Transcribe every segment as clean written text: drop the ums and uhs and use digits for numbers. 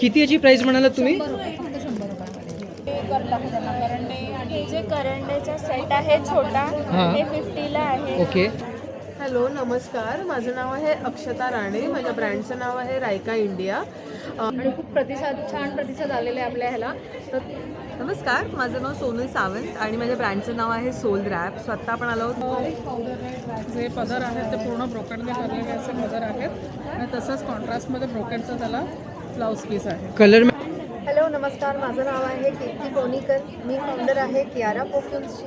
किती याची प्राइस म्हणालात तुम्ही? 100 रुपये, फक्त 100 रुपयामध्ये. हे करतात त्यांना करंडे आणि हे जे करंड्याचा सेट आहे छोटा, हां. हे 50ला आहे. ओके. हॅलो नमस्कार, माझं नाव आहे अक्षता राणे. माझ्या ब्रँडचं नाव आहे रायका इंडिया. आणि खूप छान प्रतिसाद आलेले आहे आपल्या ह्याला. तर नमस्कार, माझं नाव सोनल सावंत आणि माझ्या ब्रँडचं नाव आहे सोल रॅप. स्वतः आपण आलो आहोत. जे पदर आहेत ते पूर्ण ब्रोकेडने भरलेले असे पदर आहेत आणि तसंच कॉन्ट्रास्टमध्ये ब्रोकेडचा त्याला ब्लाऊज पीस आहे. कलर हॅलो नमस्कार, माझं नाव आहे कीर्ती कोणीकर. मी फाउंडर आहे कियारा परफ्युम्सची.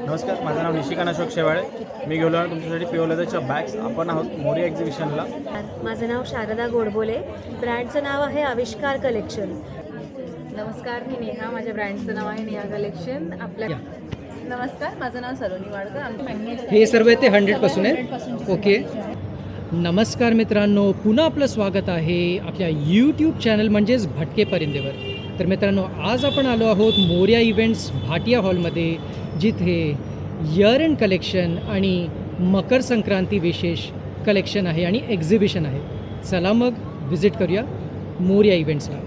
नमस्कार, माझं नाव निशिकांत अशोक शेवाळे. मी घेऊन आलो तुमच्यासाठी प्युअर लेदरच्या बॅग्स. आपण आहोत मोरिया एक्झिबिशनला. माझं नाव शारदा गोडबोले. ब्रँडचं नाव आहे आविष्कार कलेक्शन. नमस्कार, मी नेहा. माझ्या ब्रँडचं नाव आहे नेहा कलेक्शन. नमस्कार, माझं नाव सलोनी वाडकर. आमचे मॅग्नेट हे सर्व ते 100% आहे. ओके. नमस्कार मित्रांनो, पुन्हा आपलं स्वागत आहे आपल्या यूट्यूब चॅनल म्हणजेच भटके परिंदेवर. तर मित्रांनो, आज आपण आलो आहोत मोरिया इव्हेंट्स भाटिया हॉलमध्ये, जिथे इयर एंड कलेक्शन आणि मकर संक्रांती विशेष कलेक्शन आहे आणि एक्झिबिशन आहे. चला मग व्हिजिट करूया मोरिया इव्हेंट्सला.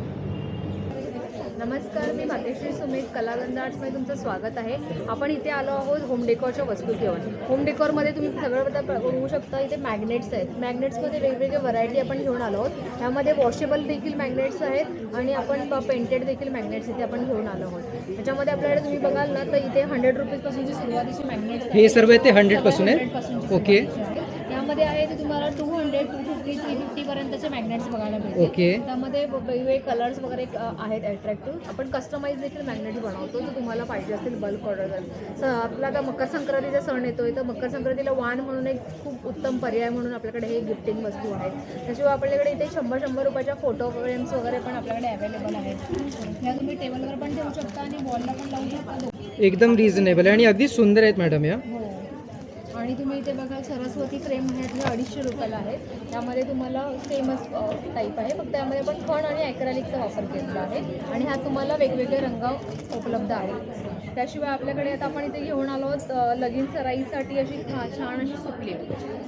नमस्कार, मी भाग्यश्री सुमित, कलागंध आर्ट्समध्ये तुमचं स्वागत आहे. आपण इथे आलो आहोत होम डेकोरच्या वस्तू घेऊन. होम डेकोरमध्ये तुम्ही सगळं बघू शकता. इथे मॅग्नेट्स आहेत. मॅग्नेट्समध्ये वेगवेगळे व्हरायटी आपण घेऊन आलो आहोत. त्यामध्ये वॉशेबल देखील मॅग्नेट्स आहेत आणि आपण पेंटेड देखील मॅग्नेट्स इथे आपण घेऊन आलो आहोत. त्याच्यामध्ये आपल्याकडे तुम्ही बघाल ना, तर इथे 100 रुपीजपासूनची सुरुवातीची मॅग्नेट्स हे सर्व ते 100% आहे. ओके. यामध्ये आहे ते तुम्हाला 200, 250, 350 पर्यंतचे मॅग्नेट्स बघायला मिळतील. ओके. त्यामध्ये वेगवेगळे कलर्स वगैरे आहेत अट्रॅक्टिव्ह. आपण कस्टमाइज देखील मॅग्नेट्स बनवतो, जर तुम्हाला पाहिजे असतील बल्क ऑर्डर. आपला आता मकर संक्रांतीचा सण येतोय, तर मकर संक्रांतीला वाण म्हणून एक खूप उत्तम पर्याय म्हणून आपल्याकडे हे गिफ्टिंग वस्तू आहेत. त्याशिवाय आपल्याकडे इथे 100 रुपयाच्या फोटो फ्रेम्स वगैरे पण आपल्याकडे अवेलेबल आहेत. या तुम्ही टेबलवर पण ठेवू शकता आणि वॉलला पण लावू शकता. एकदम रिझनेबल आहे आणि अगदी सुंदर आहेत मॅडम या. हो. आणि तुम्ही इथे बघाल सरस्वती फ्रेम आहेत, हे 250 रुपयाला आहे. त्यामध्ये तुम्हाला सेमच टाईप आहे, फक्त त्यामध्ये पण खण आणि ॲक्रेलिकचा वापर केलेला आहे आणि ह्यात तुम्हाला वेगवेगळे रंग उपलब्ध आहेत. त्याशिवाय आपल्याकडे आता आपण इथे घेऊन आलो आहोत लगीन सराईसाठी अशी छान अशी सुटली.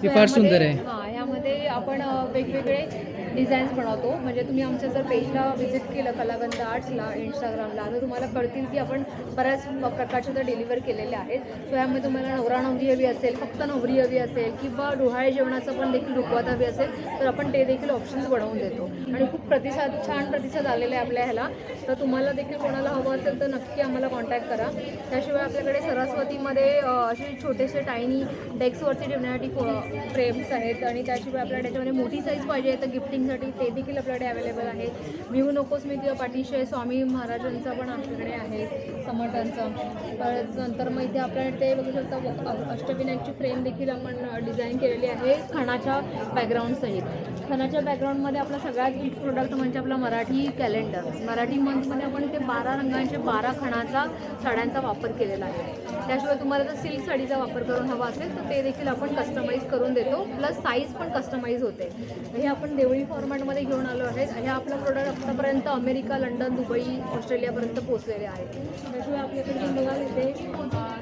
ही फार सुंदर आहे. हां, यामध्ये आपण वेगवेगळे डिझाईन्स बनवतो. म्हणजे तुम्ही आमच्या जर पेजला व्हिजिट केलं कलागंध आर्ट्सला इंस्टाग्रामला, तर तुम्हाला कळतील की आपण बऱ्याच प्रकारच्या तर डिलिव्हर केलेल्या आहेत. सो यामध्ये तुम्हाला नवरा नवरी हवी असेल, फक्त नवरी हवी असेल किंवा डोहाळे जेवणाचं पण देखील रुखवत हवी असेल, तर आपण ते देखील ऑप्शन्स बनवून देतो. आणि खूप छान प्रतिसाद आलेला आहे आपल्या ह्याला. तर तुम्हाला देखील कोणाला हवं असेल तर नक्की आम्हाला कॉन्टॅक्ट करा. त्याशिवाय आपल्याकडे सरस्वतीमध्ये असे छोटेसे टायनी डेस्कवरचे ठेवण्यासाठी फ्रेम्स आहेत आणि त्याशिवाय आपल्याला त्याच्यामध्ये मोठी साईज पाहिजे तर गिफ्टिंगसाठी ते देखील आपल्याकडे अवेलेबल आहे. भिवू नकोस मी किंवा पाठीशी स्वामी महाराजांचा पण आपल्याकडे आहे, समर्थांचं. परत नंतर मग इथे आपल्याकडे ते बघू शकता अष्टविनायकची फ्रेम देखील आपण डिझाईन केलेली आहे खणाच्या बॅकग्राऊंडसहित. खणाच्या बॅकग्राऊंडमध्ये आपला सगळ्यात गिफ्ट प्रोडक्ट म्हणजे आपला मराठी कॅलेंडर. मराठी मंथमध्ये आपण इथे 12 रंगांचे 12 खणाचा साड्यांचा वापर केलेला आहे. त्याशिवाय तुम्हाला जर सिल्क साडीचा वापर करून हवा असेल तर ते देखील आपण कस्टमाइज करून देतो, प्लस साईज पण कस्टमाइज होते. हे आपण देवळी फॉर्मॅटमध्ये घेऊन आलो आहे. हे आपलं प्रोडक्ट आतापर्यंत अमेरिका, लंडन, दुबई, ऑस्ट्रेलियापर्यंत पोहोचलेले आहे. त्याशिवाय आपल्याकडे बघाल इथे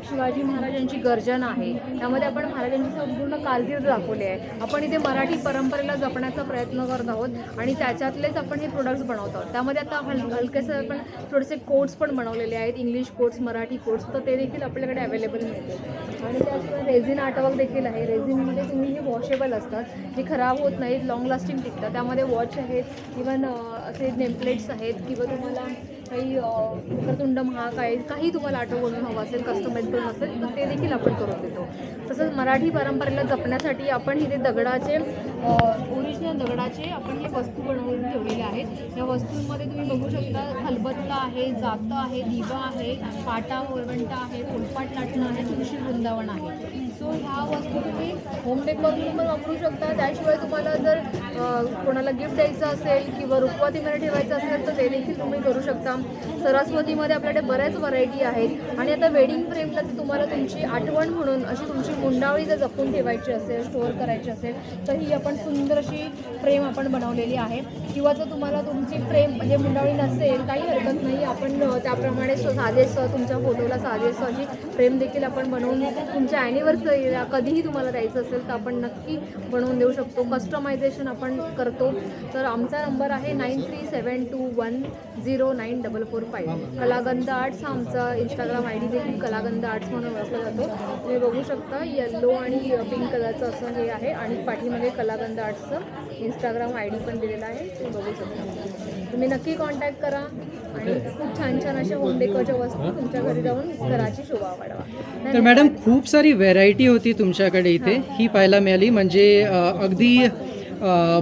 शिवाजी महाराजांची गर्जना आहे. त्यामध्ये आपण महाराजांची संपूर्ण कारकीर्द दाखवली आहे. आपण इथे मराठी परंपरेला जपण्याचा प्रयत्न करत आहोत आणि त्याच्यातलेच आपण हे प्रोडक्ट्स बनवत आहोत. त्यामध्ये आता हलकेसे आपण थोडेसे कोट्स पण बनवलेले आहेत, इंग्लिश कोट्स, मराठी कोट्स, तर ते देखील आपल्याकडे अवेलेबल मिळते. आणि त्याशिवाय रेझिन आर्टवर्क देखील आहे. रेझिनमध्ये तुम्ही हे वॉशेबल असतात, जे खराब होत नाहीत, लॉंग लास्टिंग टिकतात. त्यामध्ये वॉच आहेत, इवन असे नेमप्लेट्स आहेत किंवा तुम्हाला काही वक्रतुंड महाकाय काही तुम्हाला आठव बनवून हवं असेल, कस्टमाइज करून असेल तर ते देखील आपण करून देतो. तसंच मराठी परंपरेला जपण्यासाठी आपण इथे दगडाचे ओरिजिनल दगडाचे आपण हे वस्तू बनवून ठेवलेले आहेत. या वस्तूंमध्ये तुम्ही बघू शकता खलबत्ता आहे, जातं आहे, दिवा आहे, पाटा वरवंटा आहे, फुलपाट लाटणं आहे, तुळशी वृंदावन आहे. सो ह्या वस्तू तुम्ही होम डेकोर म्हणून पण वापरू शकता. त्याशिवाय तुम्हाला जर कोणाला गिफ्ट द्यायचं असेल किंवा रुखवतीमध्ये ठेवायचं असेल तर ते देखील तुम्ही करू शकता. सरस्वतीमध्ये आपल्याकडे बऱ्याच व्हरायटी आहेत. आणि आता वेडिंग फ्रेमला जर तुम्हाला तुमची आठवण म्हणून अशी तुमची मुंडावळी जर जपून ठेवायची असेल, स्टोअर करायची असेल, तर ही आपण सुंदर अशी फ्रेम आपण बनवलेली आहे. किंवा जर तुम्हाला तुमची फ्रेम म्हणजे मुंडावळी नसेल काही हरकत नाही, आपण त्याप्रमाणे साजेसं तुमच्या फोटोला साजेसं अशी फ्रेम देखील आपण बनवून तुमच्या ॲनिव्हर्सरीला कधीही तुम्हाला द्यायचं असेल तर आपण नक्की बनवून देऊ शकतो. कस्टमायझेशन आपण करतो. तर आमचा नंबर आहे 9372109445. कलागंध आर्ट्स हा आमचा इंस्टाग्राम ID देखील कलागंध आर्ट्स म्हणून ओळखला जातो. तुम्ही बघू शकता येल्लो आणि पिंक कलरचं असं हे आहे आणि पाठीमागे कलागंध आर्ट्सचं इंस्टाग्राम ID पण दिलेलं आहे, तुम्ही बघू शकता. तुम्ही नक्की कॉन्टॅक्ट करा आणि खूप छान छान अशा होम डेकोरच्या वस्तू तुमच्या घरी जाऊन घराची शोभा वाढवा. तर मॅडम खूप सारी व्हेरायटी होती तुमच्याकडे इथे ही पाहायला मिळाली. म्हणजे अगदी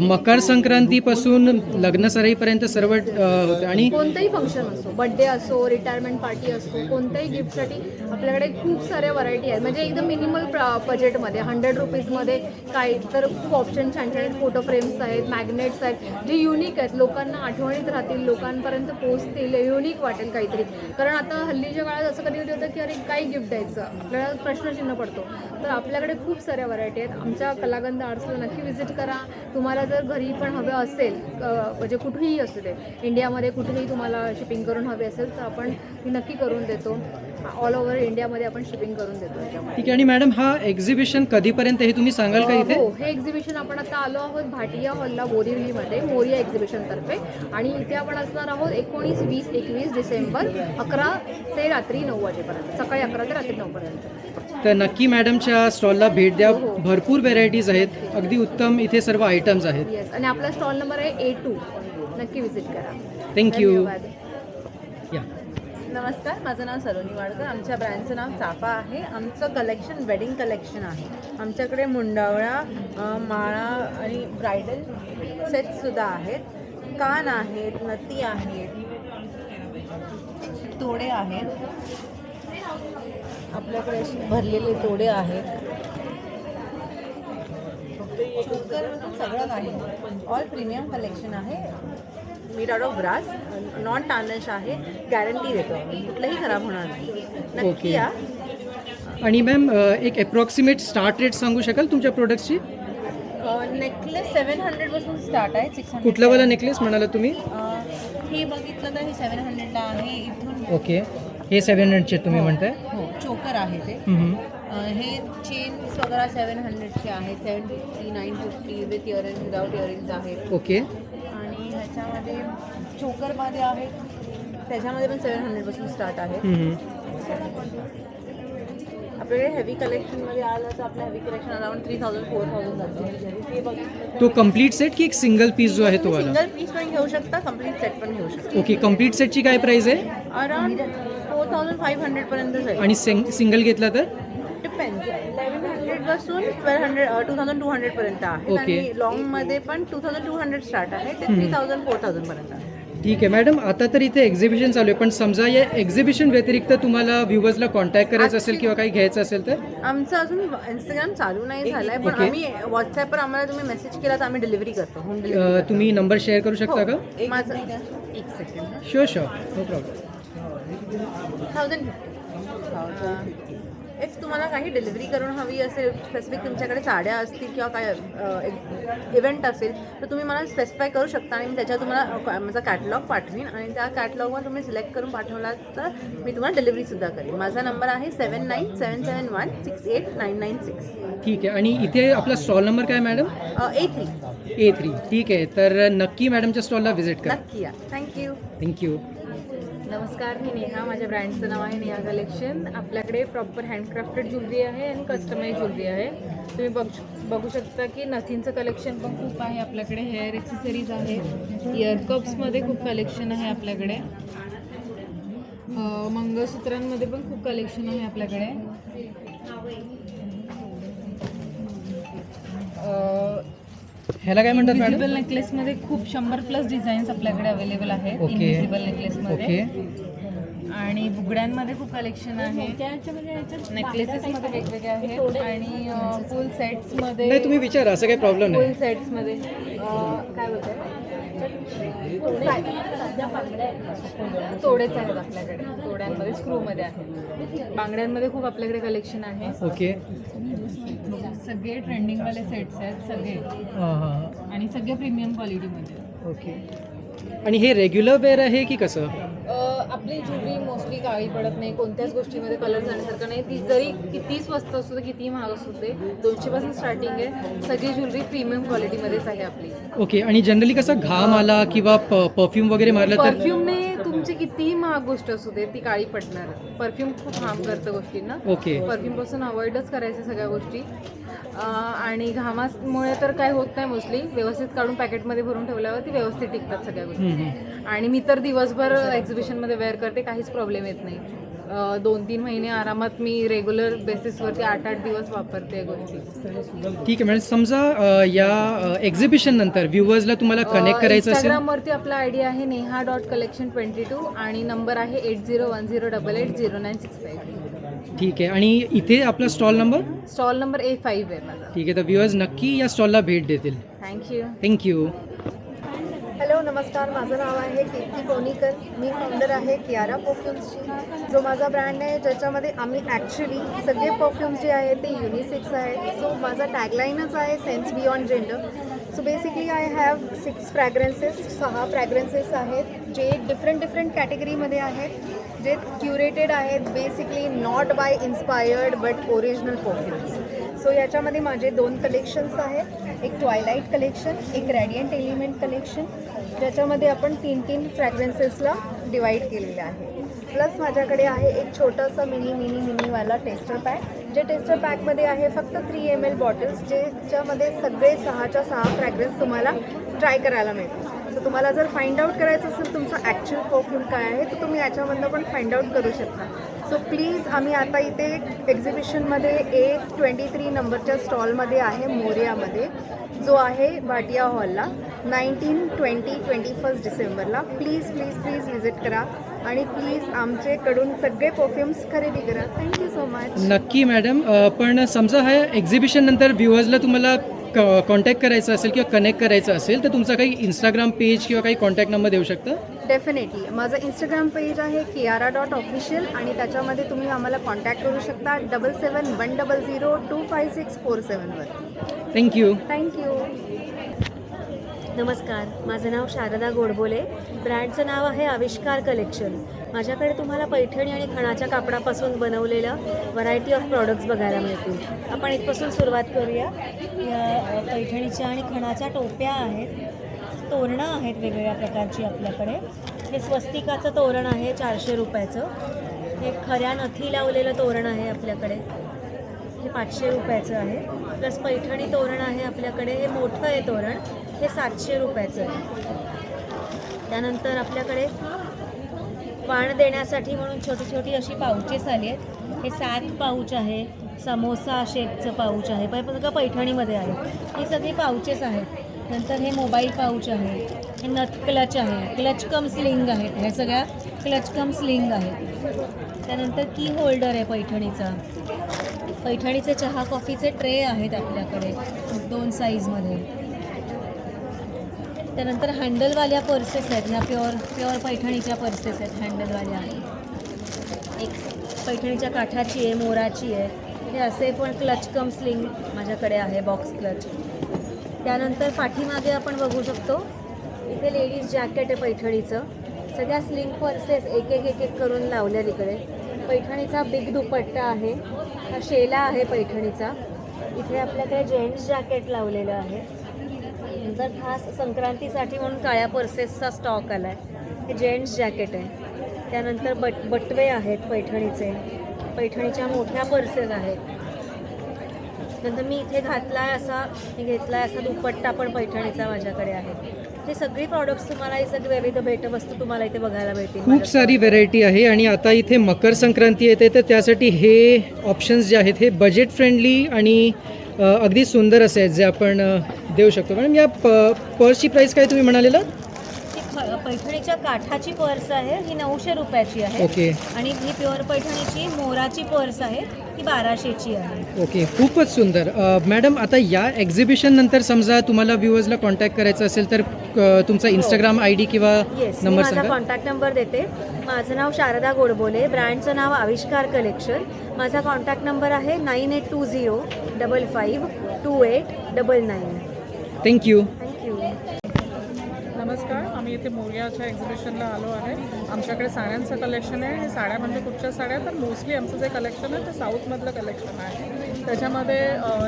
मकर संक्रांतीपासून लग्नसराईपर्यंत सर्व होते. आणि कोणतंही फंक्शन असो, बड्डे असो, रिटायरमेंट पार्टी असो, कोणत्याही गिफ्टसाठी आपल्याकडे खूप साऱ्या व्हरायटी आहेत. म्हणजे एकदम मिनिमल बजेटमध्ये 100 रुपीजमध्ये काय तर खूप ऑप्शन छान छान आहेत. फोटो फ्रेम्स आहेत, मॅग्नेट्स आहेत, जे युनिक आहेत, लोकांना आठवणीत राहतील, लोकांपर्यंत पोहोचतील, युनिक वाटेल काहीतरी. कारण आता हल्लीच्या काळात असं कधी कधी होतं की अरे काय गिफ्ट द्यायचं, आपल्याला प्रश्नचिन्ह पडतो. तर आपल्याकडे खूप साऱ्या व्हरायटी आहेत. आमच्या कलागंध आर्ट्सला नक्की व्हिजिट करा. तुम्हाला जर घरी पण हवं असेल, म्हणजे कुठेही असू दे, इंडियामध्ये कुठेही तुम्हाला शिपिंग करून हवे असेल तर आपण ती नक्की करून देतो. ऑल ओव्हर इंडियामध्ये आपण शिपिंग करून देतो त्याच्यामध्ये. ठीक आहे. आणि मॅडम हा एक्झिबिशन कधीपर्यंत हे तुम्ही सांगाल का इथे? हो, हे एक्झिबिशन आपण आता आलो आहोत भाटिया हॉलला बोरिवलीमध्ये मोरिया एक्झिबिशनतर्फे. आणि इथे आपण असणार आहोत 19, 20, 21 डिसेंबर 11 ते रात्री 9 वाजेपर्यंत, सकाळी 11 ते रात्री 9 पर्यंत. तर नक्की मॅडमच्या स्टॉलला भेट द्या. भरपूर व्हेरायटीज आहेत, अगदी उत्तम इथे सर्व आयटम्स आहेत. येस, आणि आपला स्टॉल नंबर आहे A2. नक्की व्हिजिट करा. थँक्यू. धन्यवाद. या. नमस्कार, माझं नाव सलोनी वाडकर. आमच्या ब्रँडचं नाव चाफा आहे. आमचं कलेक्शन वेडिंग कलेक्शन आहे. आमच्याकडे मुंडावळा, माळा आणि ब्रायडल सेटसुद्धा आहेत. कान आहेत, नथी आहेत, तोडे आहेत. आपल्याकडे असे भरलेले तोडे आहेत. चोकरमधून सगळं काही ऑल प्रीमियम कलेक्शन आहे. Made out of brass, non tarnish आहे. गॅरंटी देतो आम्ही, कुठलंही खराब होणार नाही. नक्की ओके. या. आणि मॅम एक अप्रॉक्सिमेट स्टार्ट रेट सांगू शकाल तुमच्या प्रोडक्ट्सची? नेकलेस 700पासून स्टार्ट आहे. 600. कुठला वाला नेकलेस म्हणाला तुम्ही? हे बघितलं तर हे 700ला आहे. इथून ओके, हे 700चे तुम्ही म्हणताय? हो, चोकर आहे ते. हे चेन्स वगैरे 700चे आहेत. 750, 950 विथ इयरिंग, विदाउट इयरिंग्स आहेत. ओके. आणि ह्याच्यामध्ये चोकरमध्ये आहेत, त्याच्यामध्ये पण 700पासून स्टार्ट आहे. आपल्याकडे हेवी कलेक्शनमध्ये आलं तर आपलं हेवी कलेक्शन अराउंड 3000, 4000 जातं. हे बघितलं तो कम्प्लीट सेट की एक सिंगल पीस जो आहे तो वाला? सिंगल पीस पण घेऊ शकता, कम्प्लीट सेट पण घेऊ शकता. ओके. कम्प्लीट सेटची काय प्राइस आहे? अराउंड 4500 पर्यंत जाईल. आणि सिंगल घेतला तर? डिपेंड्स. 1100 पासून 2200 पर्यंत आहे. ओके. आणि लॉंगमध्ये पण 2200 स्टार्ट आहे ते 3000, 4000 पर्यंत आहे. ठीक आहे मॅडम. आता तर इथे एक्झिबिशन चालू आहे, पण समजा या एक्झिबिशन व्यतिरिक्त तुम्हाला व्ह्युअर्सला कॉन्टॅक्ट करायचं असेल किंवा काही घ्यायचं असेल तर? आमचं अजून इंस्टाग्राम चालू नाही झालं आहे, पण ओके. आम्ही व्हॉट्सॲपवर आम्हाला तुम्ही मेसेज केला तर आम्ही डिलिव्हरी करतो. Home delivery. तुम्ही नंबर शेअर करू शकता का? माझं एक second. Sure sure, no problem. 1050. If तुम्हाला काही डिलिव्हरी करून हवी असेल, स्पेसिफिक तुमच्याकडे साड्या असतील किंवा काय इव्हेंट असेल तर तुम्ही मला स्पेसिफाय करू शकता आणि मी त्याच्यावर तुम्हाला माझा कॅटलॉग पाठवीन आणि त्या कॅटलॉगवर तुम्ही सिलेक्ट करून पाठवला तर मी तुम्हाला डिलिव्हरीसुद्धा करेन. माझा नंबर आहे 7977168996. ठीक आहे. आणि इथे आपला स्टॉल नंबर काय मॅडम? A3. A3. ठीक आहे. तर नक्की मॅडमच्या स्टॉलला व्हिजिट करा. नक्की या. थँक्यू. थँक्यू. नमस्कार, मी नेहा. माझ्या ब्रँडचं नाव आहे नेहा कलेक्शन. आपल्याकडे प्रॉपर हँडक्राफ्टेड ज्वेलरी आहे आणि कस्टमाइज ज्वेलरी आहे. तुम्ही बघू शकता की नथींचं कलेक्शन पण खूप आहे आपल्याकडे. हेअर एक्सेसरीज आहेत. इयरकप्समध्ये खूप कलेक्शन आहे आपल्याकडे. मंगळसूत्रांमध्ये पण खूप कलेक्शन आहे आपल्याकडे. ह्याला काय म्हणतात मॅडम? इनविजिबल नेकलेसमध्ये खूप 100+ डिझाईन्स आपल्याकडे अवेलेबल आहेत. ओके. इनविजिबल नेकलेसमध्ये. ओके. आणि बुगड्यांमध्ये खूप कलेक्शन आहे. नेकलेसेसमध्ये वेगवेगळे आहेत आणि फुल सेट्समध्ये. नाही, तुम्ही विचारा, असं काही प्रॉब्लेम नाही. फुल सेट्समध्ये काय बोलतात, तोडेच आहेत आपल्याकडे. तोड्यांमध्ये स्क्रूमध्ये आहेत. बांगड्यांमध्ये खूप आपल्याकडे कलेक्शन आहे. ओके. सगळे ट्रेंडिंगवाले सेट्स आहेत सगळे. हां हां. आणि सगळे प्रीमियम क्वालिटीमध्ये. ओके. आणि हे रेग्युलर वेअर आहे की कसं? आपली ज्वेलरी मोस्टली काळी पडत नाही, कोणत्याच गोष्टीमध्ये कलर जाण्यासारखं नाही. ती जरी किती स्वस्त असू दे, किती महाग असू दे, 200 पासून स्टार्टिंग आहे. सगळी ज्वेलरी प्रीमियम क्वालिटीमध्येच आहे आपली. ओके. आणि जनरली कसा घाम आला किंवा परफ्यूम वगैरे मारला तर परफ्यूमने तुमची कितीही महाग गोष्ट असू दे ती काळी पडणार. परफ्यूम खूप हार्म करतं गोष्टींना. ओके. परफ्यूमपासून अवॉइडच करायचं सगळ्या गोष्टी. आणि घामामुळे तर काय होत नाही मोस्टली. व्यवस्थित काढून पॅकेटमध्ये भरून ठेवल्यावर ती व्यवस्थित टिकतात सगळ्या गोष्टी. आणि मी तर दिवसभर एक्झिबिशनमध्ये वेअर करते, काहीच प्रॉब्लेम येत नाही. 2-3 महिने आरामात मी रेग्युलर बेसिसवरती 8-8 दिवस वापरते या गोष्टी. ठीक आहे मॅडम. समजा या एक्झिबिशन नंतर व्ह्युअर्सला तुम्हाला कनेक्ट करायचं असेल इंस्टाग्रामवरती आपला आयडी आहे neha.collection22 आणि नंबर आहे 8010880965. ठीक आहे. आणि इथे आपला stall number stall number A5 आहे माझा. ठीक आहे. तर व्ह्युअर्स नक्की या स्टॉलला भेट देतील. थँक्यू. थँक्यू. हॅलो नमस्कार, माझं नाव आहे कीर्ती कोणीकर. मी फाउंडर आहे कियारा परफ्युम्सची, जो माझा ब्रँड आहे ज्याच्यामध्ये आम्ही ॲक्च्युली सगळे परफ्युम्स जे आहेत ते युनिसेक्स आहेत. सो माझा टॅगलाईनच आहे sense beyond gender. So basically I have 6 fragrances, 6 fragrances आहेत जे डिफरंट कॅटेगरीमध्ये आहेत, जे क्युरेटेड आहेत, basically not by inspired but original perfumes. So याच्यामध्ये माझे 2 कलेक्शन्स आहेत, एक ट्वायलाईट कलेक्शन, एक रॅडियंट एलिमेंट कलेक्शन, ज्याच्यामध्ये आपण 3 फ्रॅग्रन्सेसला डिवाईड केलेलं आहे. प्लस माझ्याकडे आहे एक छोटंसं मिनीवाला टेस्टर पॅक, जे टेस्टर पॅकमध्ये आहे फक्त 3 ml बॉटल्स, ज्याच्यामध्ये सगळे 6च्या 6 फ्रॅग्रन्स तुम्हाला ट्राय करायला मिळतील. तर तुम्हाला जर फाइंड आउट करायचं असेल तुमचा ॲक्च्युअल परफ्यूम काय आहे तर तुम्ही याच्यामधनं पण फाइंड आउट करू शकता. सो प्लीज, आम्ही आता इथे एक्झिबिशनमध्ये A23 नंबरच्या स्टॉलमध्ये आहे मोरियामध्ये, जो आहे भाटिया हॉलला 19, 20, 21 डिसेंबरला. प्लीज व्हिजिट करा आणि प्लीज आमच्याकडून सगळे परफ्युम्स खरेदी करा. Thank you so much. नक्की मॅडम. पण समजा हा एक्झिबिशन नंतर व्ह्युअर्सला तुम्हाला कॉन्टॅक्ट करायचं असेल किंवा कनेक्ट करायचं असेल तर तुमचा काही इंस्टाग्राम पेज किंवा काही कॉन्टॅक्ट नंबर देऊ शकता? डेफिनेटली. माझं इंस्टाग्राम पेज आहे kiara.official आणि त्याच्यामध्ये तुम्ही आम्हाला कॉन्टॅक्ट करू शकता 7710025647 वर. थँक्यू. थँक्यू. नमस्कार, माझं नाव शारदा गोडबोले. ब्रँडचं नाव आहे आविष्कार कलेक्शन. माझ्याकडे तुम्हाला पैठणी आणि खणाच्या कापडापासून बनवलेलं व्हरायटी ऑफ प्रॉडक्ट्स बघायला मिळतील. आपण इथपासून सुरुवात करूया. या पैठणीच्या आणि खणाच्या टोप्या आहेत, तोरणं आहेत वेगवेगळ्या प्रकारची आपल्याकडे. हे स्वस्तिकाचं तोरण आहे 400 रुपयाचं. हे खऱ्या नथी लावलेलं तोरण आहे आपल्याकडे, हे 500 रुपयाचं आहे. प्लस पैठणी तोरण आहे आपल्याकडे, हे मोठं आहे तोरण, हे 700 रुपयाचं आहे. त्यानंतर आपल्याकडे वाण देण्यासाठी म्हणून छोटी छोटी अशी पाऊचेस आली आहेत. हे 7 पाऊच आहे, समोसा शेपचं पाऊच आहे, सगळं पैठणीमध्ये आहे. ही सगळी पाऊचेस आहेत. नंतर हे मोबाईल पाऊच आहे, हे नथ क्लच आहे, क्लच कम स्लिंग आहेत, ह्या सगळ्या क्लच कम स्लिंग आहेत. त्यानंतर की होल्डर आहे पैठणीचा. पैठणीचे चहा कॉफीचे ट्रे आहेत आपल्याकडे 2 साईजमध्ये. त्यानंतर हँडलवाल्या पर्सेस आहेत, ह्या प्युअर पैठणीच्या पर्सेस आहेत हँडलवाल्या. एक पैठणीच्या काठाची आहे, मोराची आहे. हे असे पण क्लच कम स्लिंग माझ्याकडे आहे, बॉक्स क्लच. त्यानंतर पाठीमागे आपण बघू शकतो इथे लेडीज जॅकेट आहे पैठणीचं. सगळ्या स्लिंग पर्सेस एक एक करून लावल्या तिकडे. पैठणीचा बिग दुपट्टा आहे, हा शेला आहे पैठणीचा. इथे आपल्याकडे जेंट्स जॅकेट लावलेलं आहे. नंतर खास संक्रांतीसाठी म्हणून काळ्या पर्सेसचा स्टॉक आला आहे, हे जेंट्स जॅकेट आहे. त्यानंतर बटवे आहेत पैठणीचे, पैठणीच्या मोठ्या पर्सेस आहेत. नंतर मी इथे घेतला आहे असा दुपट्टा पण पैठणीचा माझ्याकडे आहे. हे सगळी प्रॉडक्ट्स तुम्हाला, ही सगळी विविध भेटवस्तू तुम्हाला इथे बघायला मिळतील. खूप सारी व्हेरायटी आहे. आणि आता इथे मकर संक्रांती येते तर त्यासाठी हे ऑप्शन्स जे आहेत हे बजेट फ्रेंडली आणि अगदी सुंदर असे आहेत जे आपण देऊ शकतो. मॅडम या पर्सची प्राईस काय तुम्ही म्हणालेलं? पैठणीच्या काठाची पर्स आहे, ही 900 रुपयाची आहे. ओके. आणि ही प्युअर पैठणीची मोराची पर्स आहे, ही 1200ची आहे. ओके, खूपच सुंदर. मॅडम आता या एक्झिबिशन नंतर समजा तुम्हाला व्ह्युअर्सला कॉन्टॅक्ट करायचं असेल तर तुमचा इंस्टाग्राम ID किंवा येस, मी नंबर माझा सांगा. कॉन्टॅक्ट नंबर देते. माझं नाव शारदा गोडबोले, ब्रँडचं नाव आविष्कार कलेक्शन. माझा कॉन्टॅक्ट नंबर आहे 9820552899. थँक्यू. थँक्यू. नमस्कार. नमस्कार. आम्ही इथे मोरयाच्या एक्झिबिशनला आलो आहे. आमच्याकडे साड्यांचं कलेक्शन आहे. हे साड्या म्हणजे कुठच्या साड्या, तर मोस्टली आमचं जे कलेक्शन आहे ते साऊथमधलं कलेक्शन आहे. त्याच्यामध्ये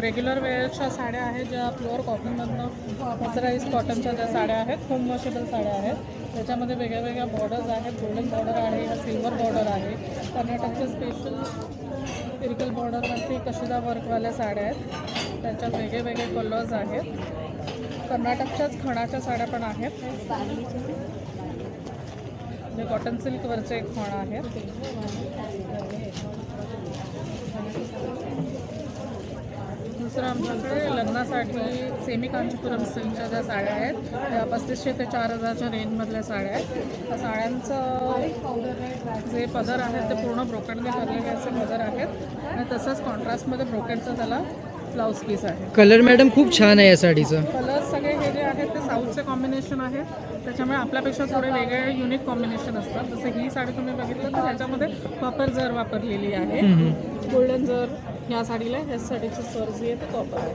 रेग्युलर वेअरच्या साड्या आहेत, ज्या प्युअर कॉटनमधनं मर्सराईज कॉटनच्या ज्या साड्या आहेत, होम वॉशेबल साड्या आहेत. त्याच्यामध्ये वेगळ्या वेगळ्या बॉर्डर्स आहेत. गोल्डन बॉर्डर आहे, सिल्वर बॉर्डर आहे. कर्नाटकचे स्पेशल इरिकल बॉर्डरवरती कशिदा वर्कवाल्या साड्या आहेत. त्याच्यात वेगळे वेगळे कलर्स आहेत. कर्नाटकच्याच खणाच्या साड्या पण आहेत. जे कॉटन सिल्कवरचे एक खण आहेत. दुसरं आमच्याकडे लग्नासाठी सेमी कांचीपुरम सिल्कच्या ज्या साड्या आहेत, त्या 3500 ते 4000च्या रेंजमधल्या साड्या आहेत. त्या साड्यांचं जे पदर आहेत ते पूर्ण ब्रोकेडने भरलेले असे पदर आहेत आणि तसंच कॉन्ट्रास्टमध्ये ब्रोकेडचं त्याला ब्लाऊज पीस आहे. कलर मॅडम खूप छान आहे या साडीचं. कलर्स सगळे हे जे आहेत ते साऊथचे कॉम्बिनेशन आहेत. त्याच्यामुळे आपल्यापेक्षा थोडे वेगळे युनिक कॉम्बिनेशन असतात. जसं ही साडी तुम्ही बघितलं तर ह्याच्यामध्ये कॉपर जर वापरलेली आहे. गोल्डन जर ह्या साडीला ह्यासाठीची सर जी आहे ते कॉपर आहे.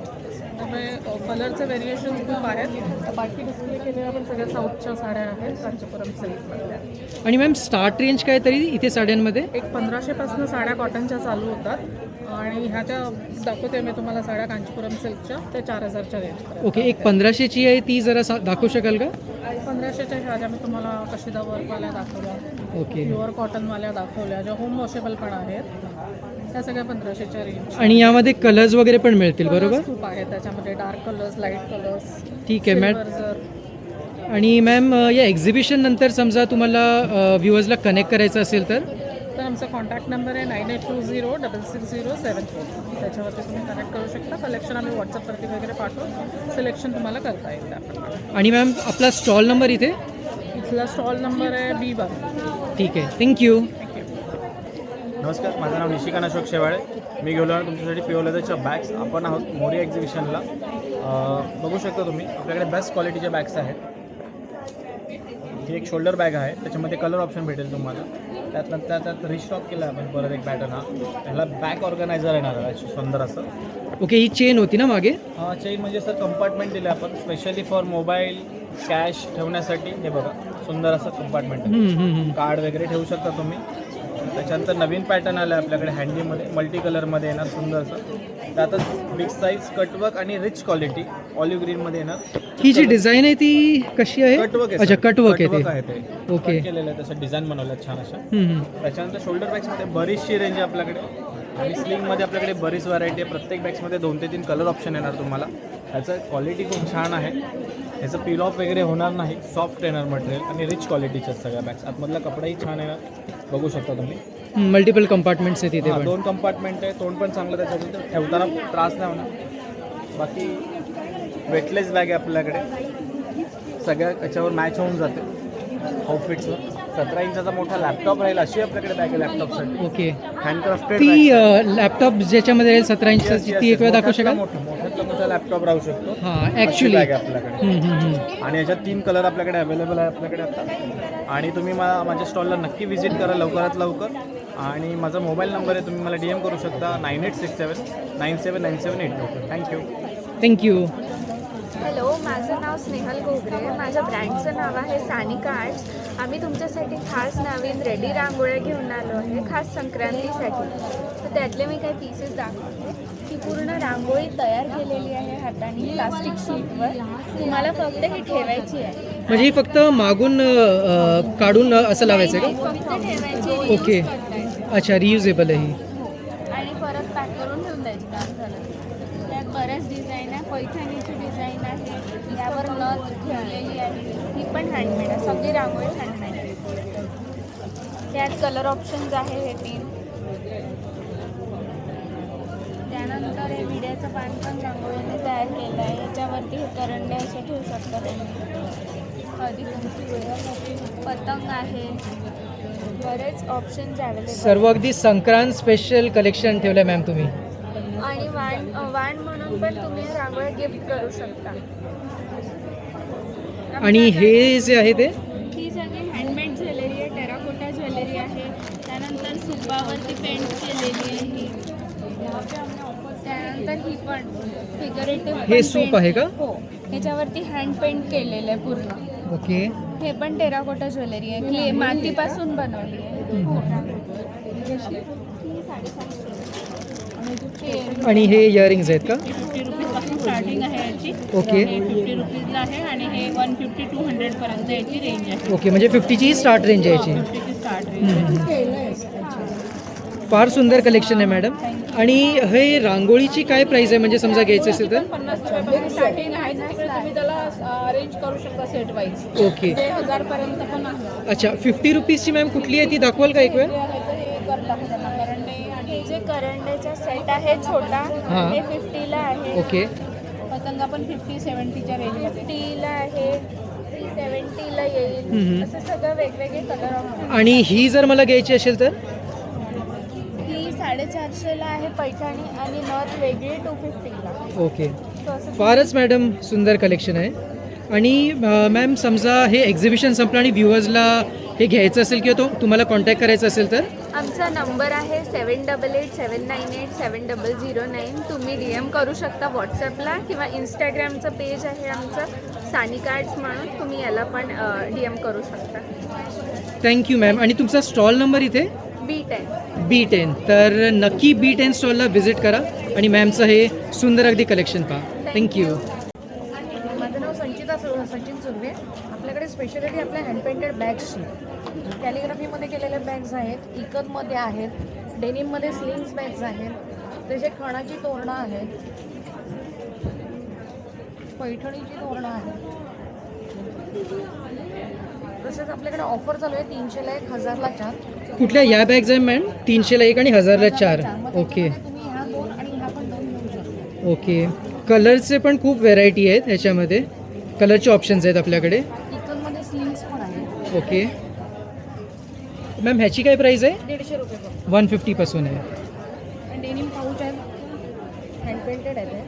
त्यामुळे कलरचे व्हेरिएशन खूप आहेत. बाकी डिस्प्ले केलेल्या पण सगळ्या साऊथच्या साड्या आहेत कांचीपुरम सिल्कमधल्या. आणि मॅम स्टार्ट रेंज काय तरी इथे साड्यांमध्ये? एक 1500पासून साड्या कॉटनच्या चालू होतात आणि ह्या ज्या दाखवते मी तुम्हाला साड्या कांचीपुरम सिल्कच्या त्या 4000च्या रेंज. ओके, एक 1500ची आहे ती जरा दाखवू शकाल का? 1500च्या ह्या ज्या मी तुम्हाला कशिदा वर्कवाल्या दाखवल्या, ओके. प्युअर कॉटनवाल्या दाखवल्या, ज्या होम वॉशेबल पण आहेत, त्या सगळ्या 1500च्या रेंज. आणि यामध्ये कलर्स वगैरे पण मिळतील बरोबर? खूप आहेत त्याच्यामध्ये, डार्क कलर्स, लाईट कलर्स. ठीक आहे मॅम. आणि मॅम या एक्झिबिशन नंतर समजा तुम्हाला व्ह्युअर्सला कनेक्ट करायचं असेल तर आमचा कॉन्टॅक्ट नंबर आहे 9820660744. त्याच्यावरती तुम्ही कनेक्ट करू शकता. कलेक्शन आम्ही व्हॉट्सअपवरती वगैरे पाठवून सिलेक्शन तुम्हाला करता येईल त्याप्रमाणे. आणि मॅम आपला स्टॉल नंबर इथे? इथला स्टॉल नंबर आहे B1. ठीक आहे, थँक्यू. नमस्कार, माझं नाव निशिकांत अशोक शेवाळे. मी गेलो आहे तुमच्यासाठी प्युअर लेदरच्या बॅग्स. आपण आहोत मोरिया एक्झिबिशनला. बघू शकता तुम्ही आपल्याकडे बेस्ट क्वालिटीच्या बॅग्स आहेत. ही एक शोल्डर बॅग आहे, त्याच्यामध्ये कलर ऑप्शन भेटेल तुम्हाला. त्यात रिस्टॉक केला आपण परत एक पॅटर्न. त्याला बॅक ऑर्गनायझर येणार आहे सुंदर असं. ओके, ही चेन होती ना मागे? चेन म्हणजे सर कंपार्टमेंट दिलं आपण स्पेशली फॉर मोबाईल कॅश ठेवण्यासाठी. हे बघा सुंदर असं कंपार्टमेंट आहे. कार्ड वगैरे ठेवू शकता तुम्ही. त्याच्यानंतर नवीन पॅटर्न आलं आहे आपल्याकडे हँडीमध्ये, मल्टी कलरमध्ये येणार सुंदर असं. त्यातच बिग साईज कटवर्क आणि रिच क्वालिटी ऑलिव्ह ग्रीनमध्ये येणार. ही जी डिझाईन आहे ती कशी आहे? कटवर्क आहे. अच्छा, कटवर्क आहे आहे ते. ते ओके. केलेलं आहे, तसं डिझाईन बनवलं छान अशा. त्याच्यानंतर शोल्डर बॅग्समध्ये बरीचशी रेंज आहे आपल्याकडे. आणि स्लिंगमध्ये आपल्याकडे बरीच व्हरायटी आहे. प्रत्येक बॅग्समध्ये 2 ते 3 कलर ऑप्शन येणार तुम्हाला. त्याचं क्वालिटी खूप छान आहे. ह्याचं पील ऑफ वगैरे होणार नाही, सॉफ्ट येणार मटेरियल आणि रिच क्वालिटीच्या सगळ्या बॅग्स. आतमधला कपडाही छान येणार, बघू शकता तुम्ही. मल्टिपल कंपार्टमेंट्स आहेत तिथे पण. 2 कंपार्टमेंट आहे, तोंड पण चांगलं त्याच्यामध्ये, ठेवताना त्रास नाही होणार. बाकी वेटलेस बॅग आहे आपल्याकडे, सगळ्या याच्यावर मॅच होऊन जाते आउटफिट्सवर. 17 इंचाचा मोठा लॅपटॉप राहील अशी आपल्याकडे बॅग आहे लॅपटॉपसाठी. ओके. हँडक्राफ्टेड ती लॅपटॉप ज्याच्यामध्ये राहील 17 इंचची ती एक वेळ दाखवू शकाल? मोठ्यातला मोठा लॅपटॉप राहू शकतो. हां, ॲक्च्युली बॅग आहे आपल्याकडे. आणि याच्यात 3 कलर आपल्याकडे अवेलेबल आहे आपल्याकडे आता. आणि तुम्ही माझ्या स्टॉलला नक्की व्हिजिट करा लवकरात लवकर. आणि माझा मोबाईल नंबर आहे, तुम्ही मला DM करू शकता 9867979782. थँक्यू. हॅलो, माझं नाव स्नेहल घोगरे. माझ्या ब्रँडचं नाव आहे सानिका आर्ट्स. आम्ही तुमच्यासाठी खास नवीन रेडी रांगोळ्या घेऊन आलो आहे, खास संक्रांतीसाठी. तर त्यातले मी काही पीसेस दाखवते. ही पूर्ण रांगोळी तयार केलेली आहे हाताने प्लास्टिक शीटवर. तुम्हाला फक्त ही ठेवायची आहे. म्हणजे ही फक्त मागून काढून असं लावायचं आहे फक्त ठेवायची. का? ओके. अच्छा, रियुजेबल आहे ही. आणि परत पॅक करून ठेवून द्यायची काम झालं. त्यात बऱ्याच डिझाईन आहे. पैठणीची डिझाईन आहे, यावर नथ ठेवलेली आहे. ही पण हँडमेड आहे, सगळी रांगोळी हँडमेड आहे. त्यात कलर ऑप्शन्स आहे हे 3. त्यानंतर हे विड्याचं पान पण रांगोळीने तयार केलं आहे. याच्यावरती हे करंडे असे ठेवू शकता तुम्ही. कधी पतंग आहे, बरेच ऑप्शन्स अवेलेबल. सर्व अगदी संक्रांत स्पेशल कलेक्शन ठेवलं आहे मॅम तुम्ही. आणि वाण म्हणून पण तुम्ही रांगोळ्या गिफ्ट करू शकता. आणि हे जे आहे ते? ही सगळी हँडमेड ज्वेलरी आहे, टेराकोटा ज्वेलरी आहे. त्यानंतर सुपावरती पेंट केलेली आहे ही. त्यानंतर ही पण फिगरेटिव्ह. हे सूप आहे का? हो, ह्याच्यावरती हँड पेंट केलेलं आहे पूर्ण. ओके. हे पण टेराकोटा ज्वेलरी आहे, क्ले मातीपासून बनवली आहे. आणि हे इयरिंग्स आहेत का? 50 रुपीजपासून स्टार्टिंग आहे याची. ओके. हे 50 रुपीजला आहे आणि हे 150 to 100 पर्यंत याची रेंज आहे. ओके, म्हणजे 50ची स्टार्ट रेंज आहे याची. 50ची स्टार्ट रेंज. फार सुंदर कलेक्शन आहे मॅडम. आणि हे रांगोळीची काय प्राईस आहे, म्हणजे समजा घ्यायचं असेल तर? 50 रुपयापासून स्टार्टिंग आहे. तिकडे तुम्ही त्याला अरेंज करू शकता सेट वाईज. ओके. ते 1000 पर्यंत पण आहे. अच्छा, 50 रुपीजची मॅम कुठली आहे ती दाखवाल का एक वेळ? हे करता त्यांना करंडे आणि हे जे करंडेचा सेट आहे छोटा, हां. हे 50ला आहे. ओके. पतंगा पण 50-70च्या रेंजमध्ये. 50ला आहे, 370ला येईल. हम्म. असं सगळं वेगवेगळे कलर आहे. आणि ही जर मला घ्यायची असेल तर? ही 450ला आहे पैठणी आणि नथ वेगळी 250ला. ओके. So असं फारच मॅडम सुंदर कलेक्शन आहे. आणि मॅम समजा हे एक्झिबिशन संपलं आणि व्ह्युअर्सला हे घ्यायचं असेल किंवा तुम्हाला कॉन्टॅक्ट करायचं असेल तर? आमचा नंबर आहे 7887987009. तुम्ही DM करू शकता व्हॉट्सॲपला किंवा इंस्टाग्रामचं पेज आहे आमचं सानी कार्ड्स म्हणून, तुम्ही याला पण DM करू शकता. Thank you ma'am. आणि तुमचा स्टॉल नंबर इथे? B10. B10. तर नक्की B10 स्टॉलला व्हिजिट करा आणि मॅमचं हे सुंदर अगदी कलेक्शन पहा. थँक्यू. माझं नाव सचिन सुर्वे. आपल्याकडे स्पेशालिटी आपल्या हँड पेंटेड बॅग्सची, कॅलिग्राफीमध्ये केलेल्या बॅग्स आहेत, इकतमध्ये आहेत, डेनिममध्ये स्लिंग्स बॅग्स आहेत, त्याचे खणाची तोरणं आहेत, पैठणीची तोरणं आहेत. तसेच आपल्याकडे ऑफर चालू आहे 300ला 1, 1000ला 4. कुठल्या या बॅग्स आहे मॅम? 300ला 1 आणि 1000ला 4. ओके. तुम्ही ह्या 2 आणि ह्या पण 2 घेऊ शकता. ओके. कलरचे पण खूप व्हेरायटी आहेत ह्याच्यामध्ये, कलरचे ऑप्शन्स आहेत आपल्याकडे. इकतमध्ये स्लिंग्स पण आहेत. ओके. मॅम ह्याची काय प्राईस आहे? 150 रुपये फक्त. 150पासून आहे. आणि डेनिम पाऊच आहेत, हँड पेंटेड आहे ते.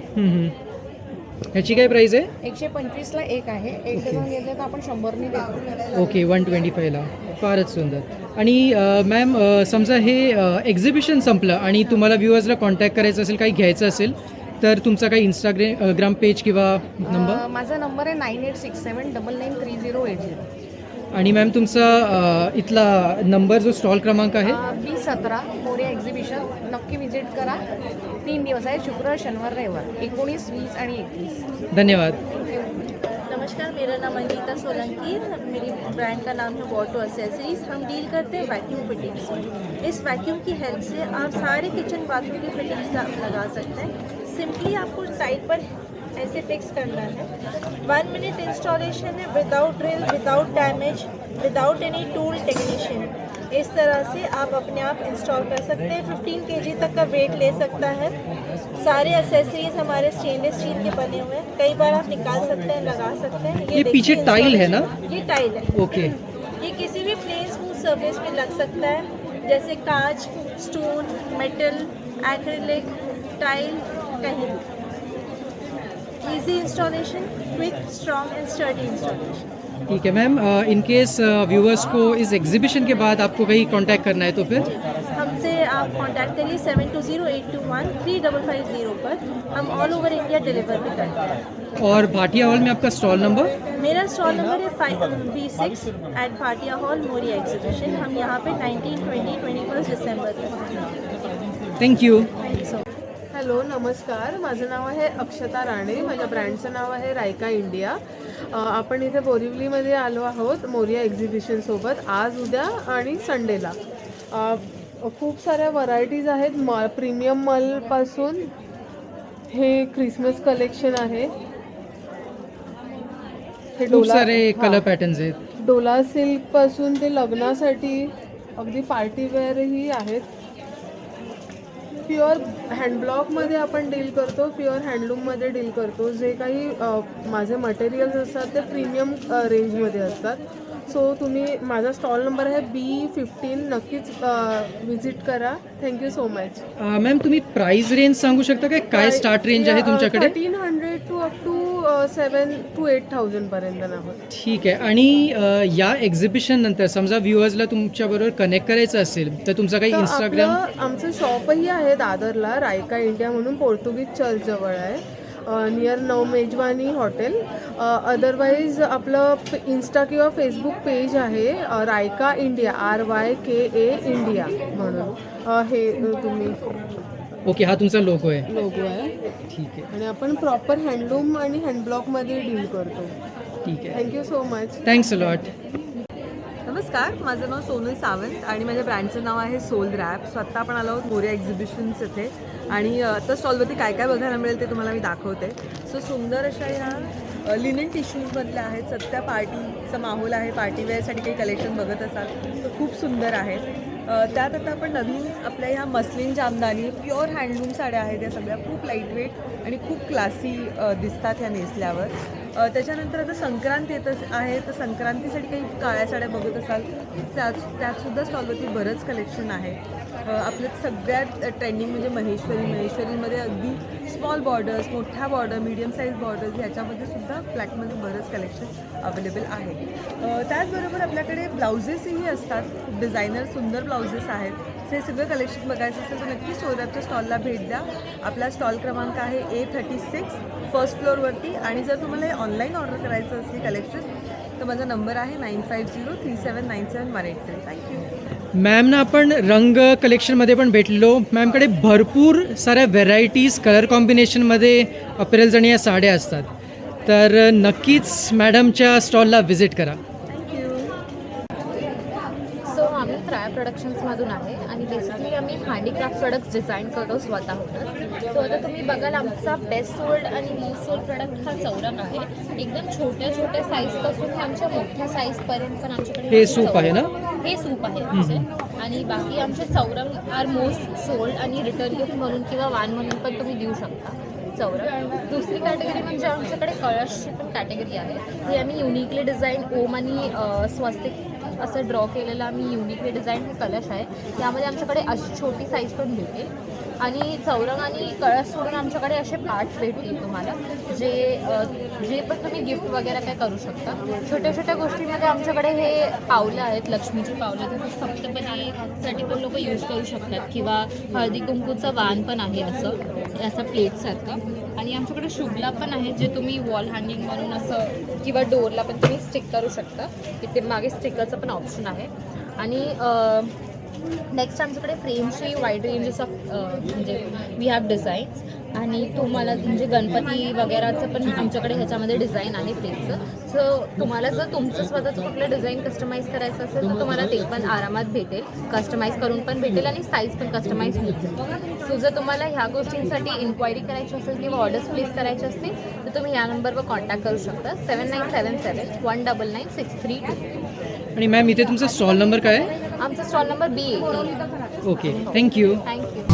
ह्याची काय प्राईस आहे? 125ला 1 आहे. एक डझन घेतलं तर आपण 100नी देतो. ओके. 125ला. फारच सुंदर. आणि मॅम समजा हे एक्झिबिशन संपलं आणि तुम्हाला व्ह्युअर्सला कॉन्टॅक्ट करायचं असेल, काही घ्यायचं असेल तर तुमचा काही इंस्टाग्राम पेज किंवा नंबर? माझा नंबर आहे 9867993080. आणि मॅम तुमचा इथला नंबर जो स्टॉल क्रमांक आहे? B17 Moriya exhibition. नक्की विजिट करा. 3 दिवस आहे, शुक्र, शनिवार, रविवार, 19, 20 आणि 21. धन्यवाद. नमस्कार, मेरा नाम अंकिता सोलंकी है। मेरी ब्रांड का नाम है वॉटो एसेसरीज। हम डील करते हैं वैक्यूम फिटिंग्स में। इस वैक्यूम की हेल्प से आप सारे किचन बाथरूम की फिटिंग्स लगा सकते हैं। सिंपली आपको साइड पर ऐसे फिक्स करना है। 1 मिनट इंस्टॉलेशन है, without drill, without damage, without any tool technician. इस तरह से आप अपने आप इंस्टॉल कर सकते हैं। 15 kg तक का वेट ले सकता है। सारे एसेसरीज हमारे स्टेनलेस स्टील के बने हुए हैं। कई बार आप निकाल सकते हैं, लगा सकते हैं। ये पीछे देखिए टाइल है ना? ये टाइल है। ओके. ये किसी भी प्लेन स्मूथ सरफेस पे लग सकता है, जैसे कांच, स्टोन, मेटल, एक्रिलिक, टाइल, कहीं भी। Easy installation, quick, strong end sturdy installation. ठीक है मैम. इन केस व्यूअर्स को इस एग्जीबिशन के बाद आपको कहीं कांटेक्ट करना है तो फिर? हमसे आप कांटेक्ट करिए 7208213550 पर। हम ऑल ओवर इंडिया डिलीवर भी करते हैं। और भाटिया हॉल में आपका स्टॉल नंबर? मेरा स्टॉल नंबर है B6 at Bhatia hall Moriya exhibition. हम यहाँ पे 19, 20, 21 डिसेंबर तक। थँक्यू. हॅलो, नमस्कार. माझं नाव आहे अक्षता राणे. माझ्या ब्रँडचं नाव आहे रायका इंडिया. आपण इथे बोरिवलीमध्ये आलो आहोत मोरिया एक्झिबिशनसोबत, आज, उद्या आणि संडेला. खूप साऱ्या व्हरायटीज आहेत. प्रीमियम मलपासून हे क्रिसमस कलेक्शन आहे. हे खूप सारे कलर पॅटर्न्स आहेत. डोला सिल्कपासून ते लग्नासाठी अगदी पार्टीवेअरही आहेत. प्युअर हँडब्लॉकमध्ये आपण डील करतो, प्युअर हँडलूममध्ये डील करतो. जे काही माझे मटेरियल्स असतात ते प्रीमियम रेंजमध्ये असतात. सो तुम्ही, माझा स्टॉल नंबर आहे B15. नक्कीच विजिट करा. Thank you so much. मॅम तुम्ही प्राइस रेंज सांगू शकता काय स्टार्ट रेंज आहे तुमच्याकडे? 1300 टू अप टू 7,000 to 8,000 पर्यंत आहोत. ठीक आहे. आणि या एक्झिबिशन नंतर समजा व्ह्युअर्सला तुमच्याबरोबर कनेक्ट करायचं असेल तर तुमचा काही इंस्टाग्राम? आमचं शॉपही आहे दादरला, रायका इंडिया म्हणून, पोर्तुगीज चर्चजवळ आहे. Near Navmejwani hotel. अदरवाईज आपलं इन्स्टा किंवा फेसबुक पेज आहे रायका इंडिया, RYKA इंडिया म्हणून. हे तुम्ही ओके, हा तुमचा लोगो आहे. लोगो आहे. ठीक आहे, आणि आपण प्रॉपर हँडलूम आणि हँडब्लॉकमध्ये डील करतो. ठीक आहे. Thank you so much. Thanks a lot. नमस्कार, माझं नाव सोनल सावंत आणि माझ्या ब्रँडचं नाव आहे सोल रॅप. सो आत्ता आपण आलो आहोत मोरिया एक्झिबिशन्स इथे आणि आता स्टॉलवरती काय काय बघायला मिळेल ते तुम्हाला मी दाखवते. सो सुंदर अशा ह्या लिनन टिश्यूजमधल्या आहेत. सध्या पार्टीचा माहोल आहे, पार्टीवेअरसाठी काही कलेक्शन बघत असाल तर खूप सुंदर आहे. त्यात आता आपण नवीन आपल्या ह्या मस्लिन जामदानी प्युअर हँडलूम साड्या आहेत. या सगळ्या खूप लाईटवेट आणि खूप क्लासी दिसतात ह्या नेसल्यावर. त्याच्यानंतर आता संक्रांत येत आहे, तर संक्रांतीसाठी काही काळ्या साड्या बघत असाल त्यातसुद्धा स्टॉलवरती बरंच कलेक्शन आहे. आपल्यात सगळ्यात ट्रेंडिंग म्हणजे महेश्वरीमध्ये अगदी स्मॉल बॉर्डर्स, मोठ्या बॉर्डर, मीडियम साईज बॉर्डर्स ह्याच्यामध्ये सुद्धा फ्लॅटमध्ये बरंच कलेक्शन अवेलेबल आहे. त्याचबरोबर आपल्याकडे ब्लाउजेसही असतात. खूप डिझायनर सुंदर ब्लाउजेस आहेत. हे सगळं कलेक्शन बघायचं असेल तर नक्की सोलरच्या स्टॉलला भेट द्या. आपला स्टॉल क्रमांक आहे A36 फर्स्ट फ्लोअरवरती. आणि जर तुम्हाला ऑनलाईन ऑर्डर करायचं असेल कलेक्शन तर माझा नंबर आहे 9503797183. थँक्यू. मॅम ना आपण रंग कलेक्शनमध्ये पण भेटलेलो. मॅमकडे भरपूर साऱ्या व्हेरायटीज कलर कॉम्बिनेशनमध्ये अपेरल्स आणि या साड्या असतात. तर नक्कीच मॅडमच्या स्टॉलला व्हिजिट करा. सो आम्ही फ्राय प्रोडक्शन्समधून आहे आणि बेसिकली आम्ही हँडीक्राफ्ट प्रोडक्ट्स डिझाईन करतो स्वतःहूनच. सो आता तुम्ही बघाल आमचा बेस्ट सोल्ड आणि मोस्ट सोल्ड प्रोडक्ट हा चौरंग आहे. एकदम छोट्या छोट्या साईजपासून ते आमच्या मोठ्या साईजपर्यंत पण आमच्याकडे हे सूप आहे ना? हे सूप आहे आमचे. आणि बाकी आमचे चौरंग आर मोस्ट सोल्ड आणि रिटर्न गिफ्ट म्हणून किंवा वान म्हणून पण तुम्ही देऊ शकता चौरंग. दुसरी कॅटेगरी म्हणजे आमच्याकडे कळशची पण कॅटेगरी आहे. ही आम्ही युनिकली डिझाईन ओम आणि स्वस्तिक असं ड्रॉ केलेलं आम्ही युनिकली डिझाईन हे कलश आहे. यामध्ये आमच्याकडे अशी छोटी साईज पण भेटेल. आणि चौरंग आणि कळश सोडून आमच्याकडे असे पार्ट्स भेटतील तुम्हाला जे पण तुम्ही गिफ्ट वगैरे काय करू शकता. छोट्या छोट्या गोष्टींमध्ये आमच्याकडे हे पावलं आहेत, लक्ष्मीची पावलं. जसं सप्तपदीसाठी पण लोक यूज करू शकतात किंवा हळदी कुंकूचं वाण पण आहे असं प्लेटसारखं. आणि आमच्याकडे शुभला पण आहे जे तुम्ही वॉल हँगिंग म्हणून असं किंवा डोअरला पण तुम्ही स्टिक करू शकता. इथे मागे स्टिकरचं पण ऑप्शन आहे. आणि नेक्स्ट आमच्याकडे फ्रेमची वाईड रेंजेस ऑफ म्हणजे वी हॅव डिझाईन्स. आणि तुम्हाला म्हणजे गणपती वगैरेचं पण आमच्याकडे ह्याच्यामध्ये डिझाईन आहे फ्रेमचं. सो तुम्हाला जर तुमचं स्वतःचं कुठलं डिझाईन कस्टमाइज करायचं असेल तर तुम्हाला ते पण आरामात भेटेल. कस्टमाइज करून पण भेटेल आणि साईज पण कस्टमाइज होऊन जाईल. सो जर तुम्हाला ह्या गोष्टींसाठी इन्क्वायरी करायची असेल किंवा ऑर्डर्स प्लेस करायचे असतील तर तुम्ही या नंबरवर कॉन्टॅक्ट करू शकता 7977199632. आणि मॅम इथे तुमचा स्टॉल नंबर काय आहे? आमचा stall number B18. Okay, thank you. Thank you.